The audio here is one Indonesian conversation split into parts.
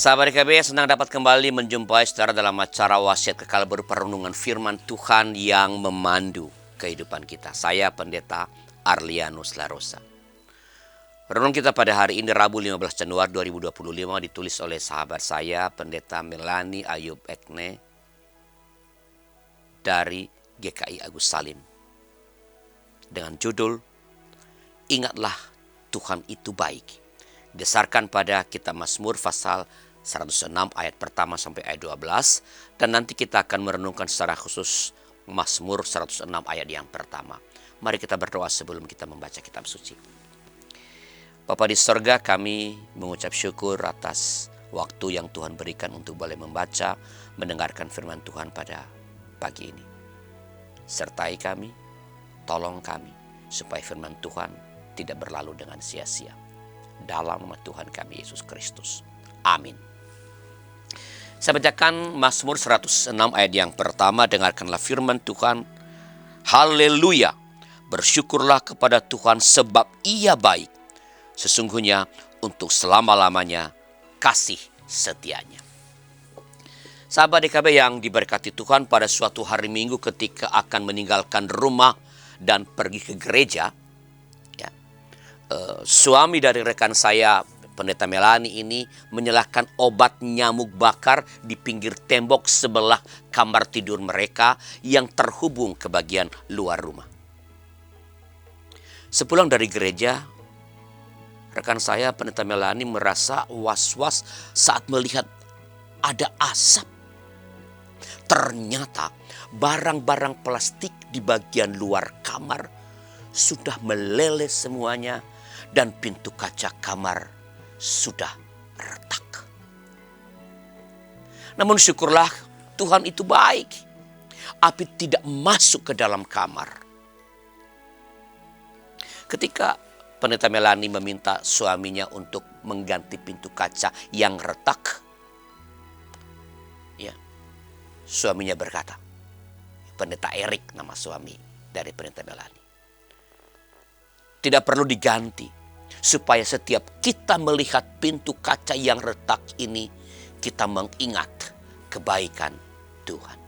Sahabat DKB, senang dapat kembali menjumpai saudara dalam acara Wasiat Kekal berupa renungan firman Tuhan yang memandu kehidupan kita. Saya Pendeta Arlianus Larosa. Renung kita pada hari ini Rabu 15 Januari 2025 ditulis oleh sahabat saya Pendeta Melani Ayub Ekne dari GKI Agus Salim. Dengan judul Ingatlah Tuhan itu baik. Didasarkan pada kitab Mazmur pasal 106 ayat pertama sampai ayat 12. Dan nanti kita akan merenungkan secara khusus Mazmur 106 ayat yang pertama. Mari kita berdoa sebelum kita membaca kitab suci. Bapa di sorga, kami mengucap syukur atas waktu yang Tuhan berikan untuk boleh membaca, mendengarkan firman Tuhan pada pagi ini. Sertai kami, tolong kami, supaya firman Tuhan tidak berlalu dengan sia-sia. Dalam nama Tuhan kami Yesus Kristus. Amin. Saya bacakan Mazmur 106 ayat yang pertama. Dengarkanlah firman Tuhan. Haleluya. Bersyukurlah kepada Tuhan sebab Ia baik. Sesungguhnya untuk selama-lamanya kasih setianya. Sahabat DKB yang diberkati Tuhan, pada suatu hari Minggu ketika akan meninggalkan rumah dan pergi ke gereja, suami dari rekan saya Pendeta Melani ini menyalakan obat nyamuk bakar di pinggir tembok sebelah kamar tidur mereka yang terhubung ke bagian luar rumah. Sepulang dari gereja, rekan saya Pendeta Melani merasa was-was saat melihat ada asap. Ternyata barang-barang plastik di bagian luar kamar sudah meleleh semuanya dan pintu kaca kamar sudah retak. Namun syukurlah Tuhan itu baik. Api tidak masuk ke dalam kamar. Ketika Pendeta Melani meminta suaminya untuk mengganti pintu kaca yang retak, suaminya berkata, Pendeta Erik nama suami dari Pendeta Melani, tidak perlu diganti. Supaya setiap kita melihat pintu kaca yang retak ini, kita mengingat kebaikan Tuhan.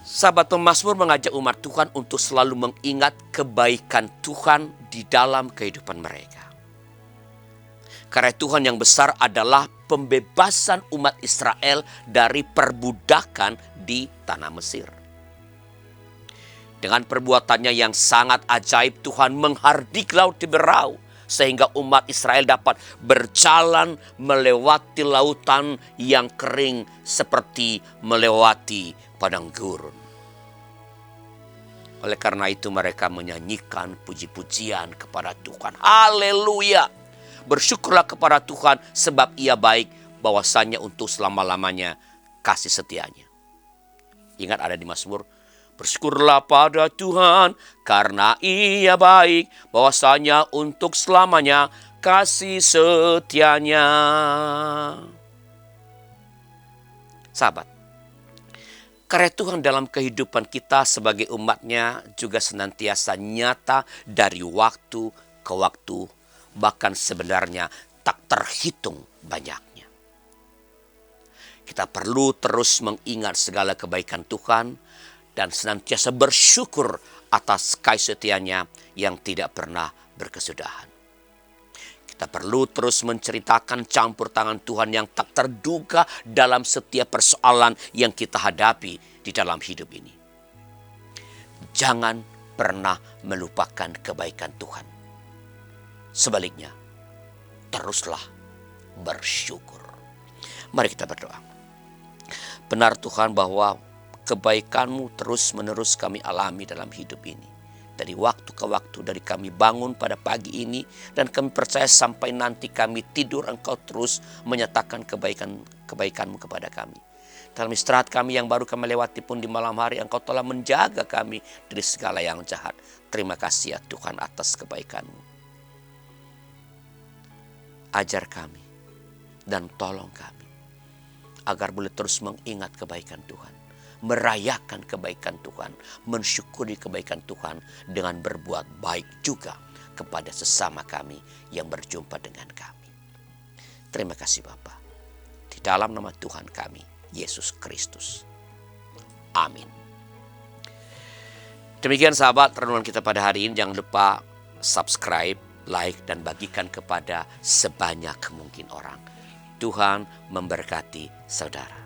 Sahabat pemazmur mengajak umat Tuhan untuk selalu mengingat kebaikan Tuhan di dalam kehidupan mereka. Karya Tuhan yang besar adalah pembebasan umat Israel dari perbudakan di tanah Mesir. Dengan perbuatannya yang sangat ajaib, Tuhan menghardik laut di berau, sehingga umat Israel dapat berjalan melewati lautan yang kering seperti melewati padang gurun. Oleh karena itu mereka menyanyikan puji-pujian kepada Tuhan. Haleluya! Bersyukurlah kepada Tuhan sebab Ia baik, bahwasanya untuk selama-lamanya kasih setianya. Ingat ada di Mazmur, bersyukurlah pada Tuhan karena Ia baik, bahwasanya untuk selamanya kasih setianya. Sahabat, karya Tuhan dalam kehidupan kita sebagai umatnya juga senantiasa nyata dari waktu ke waktu, bahkan sebenarnya tak terhitung banyaknya. Kita perlu terus mengingat segala kebaikan Tuhan dan senantiasa bersyukur atas kasih setianya yang tidak pernah berkesudahan. Kita perlu terus menceritakan campur tangan Tuhan yang tak terduga dalam setiap persoalan yang kita hadapi di dalam hidup ini. Jangan pernah melupakan kebaikan Tuhan. Sebaliknya, teruslah bersyukur. Mari kita berdoa. Benar Tuhan bahwa kebaikan-Mu terus-menerus kami alami dalam hidup ini. Dari waktu ke waktu, dari kami bangun pada pagi ini, dan kami percaya sampai nanti kami tidur, Engkau terus menyatakan kebaikan-Mu kepada kami. Dalam istirahat kami yang baru kami lewati pun di malam hari, Engkau telah menjaga kami dari segala yang jahat. Terima kasih ya Tuhan atas kebaikan-Mu. Ajar kami dan tolong kami agar boleh terus mengingat kebaikan Tuhan, merayakan kebaikan Tuhan, mensyukuri kebaikan Tuhan dengan berbuat baik juga kepada sesama kami yang berjumpa dengan kami. Terima kasih Bapa. dalam nama Tuhan kami, Yesus Kristus. Amin. Demikian sahabat renungan kita pada hari ini. Jangan lupa subscribe, like, dan bagikan kepada sebanyak mungkin orang. Tuhan memberkati saudara.